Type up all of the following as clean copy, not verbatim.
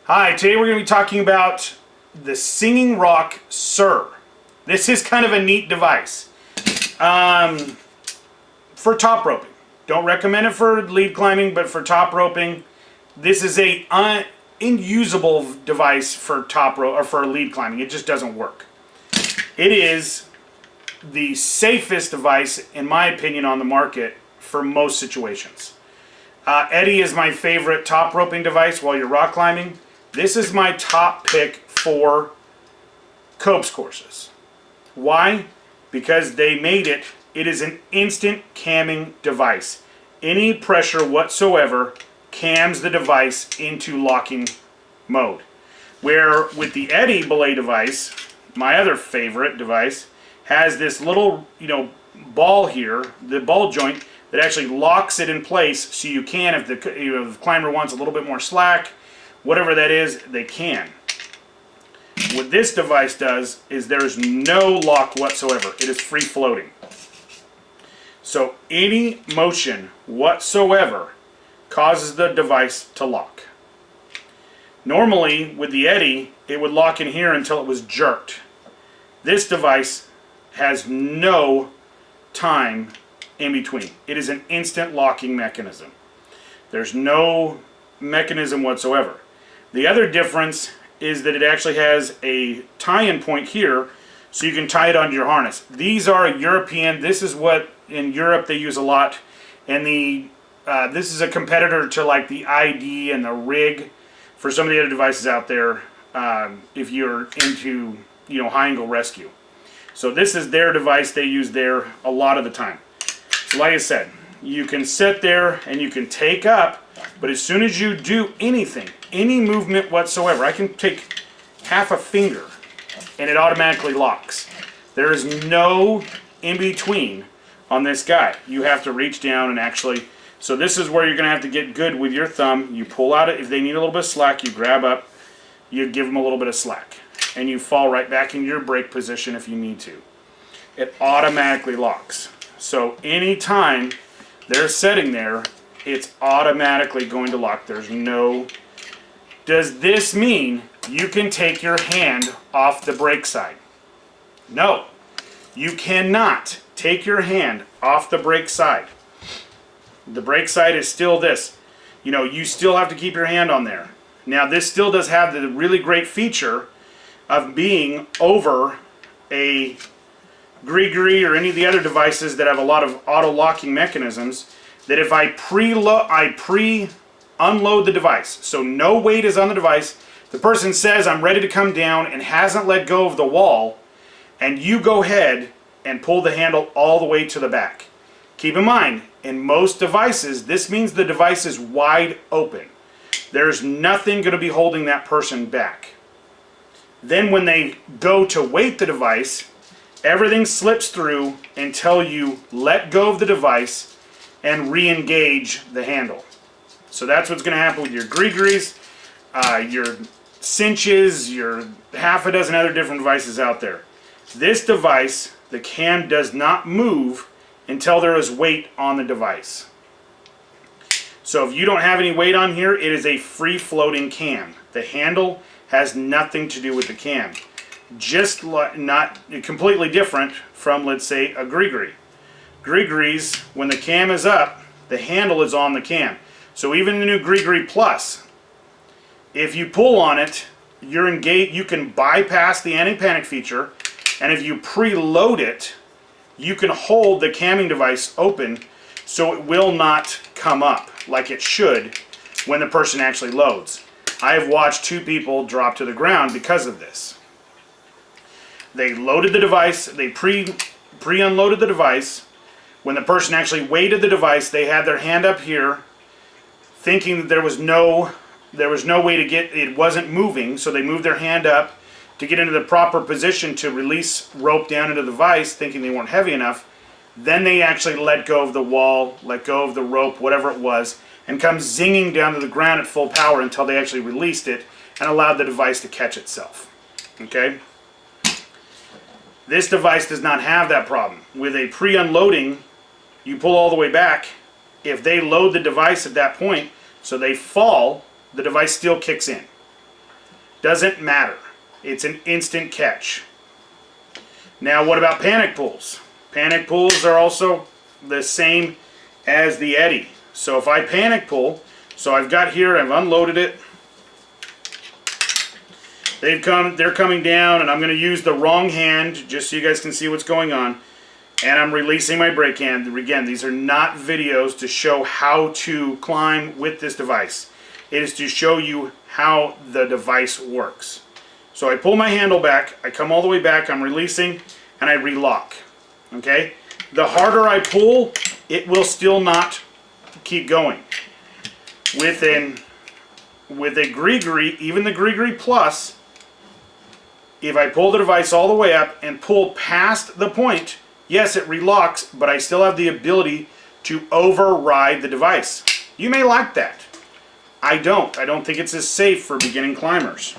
Hi, today we're going to be talking about the Singing Rock Sir. This is kind of a neat device for top roping. Don't recommend it for lead climbing, but for top roping, this is a unusable device for top rope or for lead climbing. It just doesn't work. It is the safest device, in my opinion, on the market for most situations. Eddie is my favorite top roping device while you're rock climbing. This is my top pick for copes courses. Why? Because they made it. It is an instant camming device. Any pressure whatsoever cams the device into locking mode. Where with the Eddie belay device, my other favorite device, has this little, ball here, the ball joint, that actually locks it in place so you can, if the climber wants a little bit more slack, whatever that is, they can. What this device does is there's no lock whatsoever. It is free floating. So any motion whatsoever causes the device to lock. Normally with the Eddie, it would lock in here until it was jerked. This device has no time in between. It is an instant locking mechanism. There's no mechanism whatsoever. The other difference is that it actually has a tie-in point here, so you can tie it onto your harness. These are European. This is what in Europe they use a lot, and this is a competitor to like the ID and the Rig for some of the other devices out there. If you're into high angle rescue, so this is their device they use there a lot of the time. So like I said, you can sit there and you can take up. But as soon as you do anything, any movement whatsoever, I can take half a finger and it automatically locks. There is no in between on this guy. You have to reach down and actually, so this is where you're going to have to get good with your thumb. You pull out it. If they need a little bit of slack, you grab up, you give them a little bit of slack. And you fall right back into your brake position if you need to. It automatically locks. So anytime they're sitting there, it's automatically going to lock. There's no... Does this mean you can take your hand off the brake side? No. You cannot take your hand off the brake side. The brake side is still this. You still have to keep your hand on there. Now this still does have the really great feature of being over a Gree or any of the other devices that have a lot of auto locking mechanisms, that if I pre-unload the device, so no weight is on the device, the person says I'm ready to come down and hasn't let go of the wall, and you go ahead and pull the handle all the way to the back. Keep in mind, in most devices, this means the device is wide open. There's nothing going to be holding that person back. Then when they go to weight the device, everything slips through until you let go of the device and re-engage the handle. So that's what's going to happen with your Gree-Grees, your cinches, your half a dozen other different devices out there. This device, the cam does not move until there is weight on the device. So if you don't have any weight on here, it is a free-floating cam. The handle has nothing to do with the cam. Just not completely different from, let's say, a Gree-Gree. Gree-Grees, when the cam is up, the handle is on the cam. So even the new Gree-Gree Plus, if you pull on it, you can bypass the anti-panic feature, and if you preload it, you can hold the camming device open so it will not come up like it should when the person actually loads. I have watched 2 people drop to the ground because of this. They loaded the device, they pre-unloaded the device. When the person actually weighted the device, they had their hand up here, thinking that there was no way to get, it wasn't moving, so they moved their hand up to get into the proper position to release rope down into the device, thinking they weren't heavy enough. Then they actually let go of the wall, let go of the rope, whatever it was, and come zinging down to the ground at full power until they actually released it and allowed the device to catch itself. Okay? This device does not have that problem. With a pre-unloading, you pull all the way back. If they load the device at that point, so they fall, the device still kicks in. Doesn't matter. It's an instant catch. Now what about panic pulls? Panic pulls are also the same as the eddy. So if I panic pull, so I've got here, I've unloaded it. They're coming down, and I'm going to use the wrong hand just so you guys can see what's going on. And I'm releasing my brake hand. Again, these are not videos to show how to climb with this device. It is to show you how the device works. So I pull my handle back, I come all the way back, I'm releasing, and I relock. Okay? The harder I pull, it will still not keep going. With a Gree-Gree, even the Gree-Gree Plus, if I pull the device all the way up and pull past the point, yes, it relocks, but I still have the ability to override the device. You may like that. I don't. I don't think it's as safe for beginning climbers.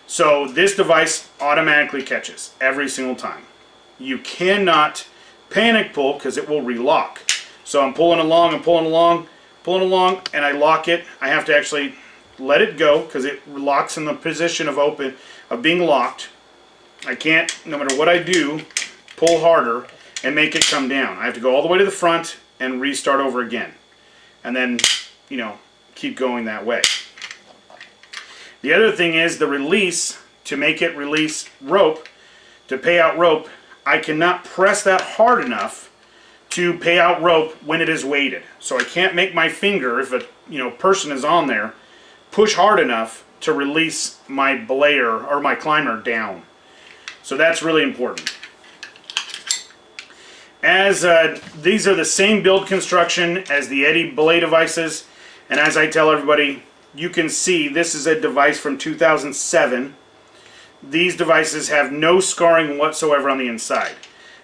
So this device automatically catches every single time. You cannot panic pull because it will relock. So I'm pulling along, and I lock it. I have to actually let it go because it locks in the position of being locked. I can't, no matter what I do, pull harder and make it come down. I have to go all the way to the front and restart over again. And then, you know, keep going that way. The other thing is the release, to make it release rope, to pay out rope, I cannot press that hard enough to pay out rope when it is weighted. So I can't make my finger, if a person is on there, push hard enough to release my belayer or my climber down. So that's really important. As these are the same build construction as the eddy belay devices, and as I tell everybody, you can see this is a device from 2007. These devices have no scarring whatsoever on the inside.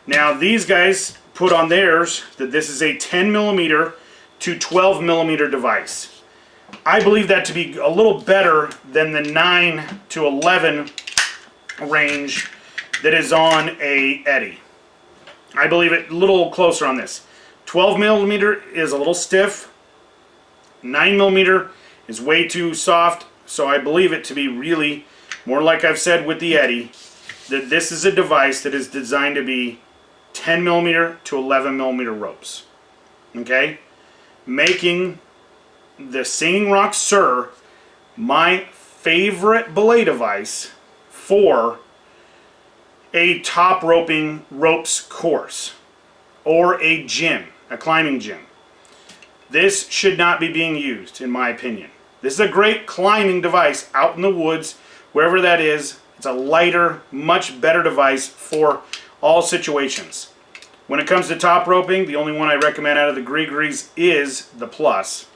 Now these guys put on theirs that this is a 10mm to 12mm device. I believe that to be a little better than the 9 to 11 range that is on a eddy. I believe it a little closer on this. 12mm is a little stiff. 9mm is way too soft, so I believe it to be really more like I've said with the eddy, that this is a device that is designed to be 10mm to 11mm ropes. Okay? Making the Singing Rock Sur my favorite belay device for a top roping ropes course or a gym, a climbing gym. This should not be being used, in my opinion. This is a great climbing device out in the woods, wherever that is. It's a lighter, much better device for all situations. When it comes to top roping, the only one I recommend out of the Gree-Grees is the Plus.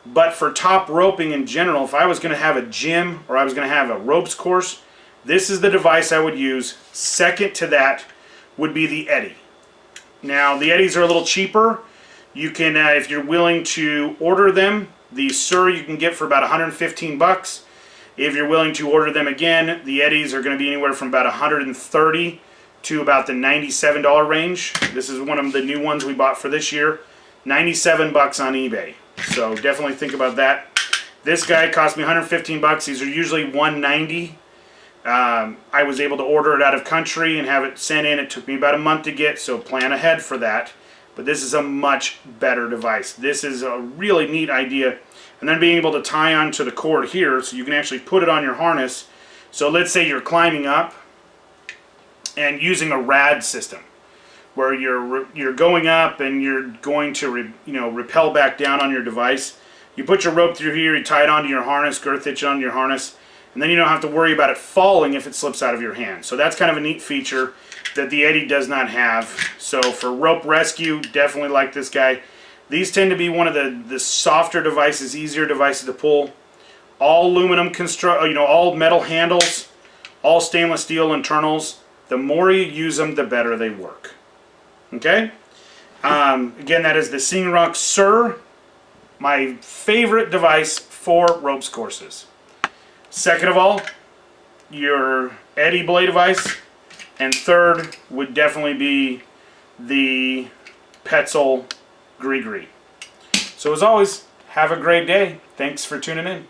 But for top roping in general, if I was going to have a gym or I was going to have a ropes course, this is the device I would use. Second to that would be the eddy. Now, the eddies are a little cheaper. You can, if you're willing to order them, the Sur you can get for about 115 bucks. If you're willing to order them again, the eddies are going to be anywhere from about 130 to about the $97 range. This is one of the new ones we bought for this year. 97 bucks on eBay. So definitely think about that. This guy cost me 115 bucks. These are usually 190. I was able to order it out of country and have it sent in. It took me about a month to get, so plan ahead for that. But this is a much better device. This is a really neat idea. And then being able to tie onto the cord here, so you can actually put it on your harness. So let's say you're climbing up and using a rad system, where you're going up and you're going to rappel back down on your device. You put your rope through here, you tie it onto your harness, girth hitch it onto your harness, and then you don't have to worry about it falling if it slips out of your hand. So that's kind of a neat feature that the eddy does not have. So for rope rescue, definitely like this guy. These tend to be one of the softer devices, easier devices to pull. All aluminum all metal handles, all stainless steel internals. The more you use them, the better they work. Okay? Again, that is the Singing Rock Sur, my favorite device for ropes courses. Second of all, your eddy belay device. And third would definitely be the Petzl Gree-Gree. So as always, have a great day. Thanks for tuning in.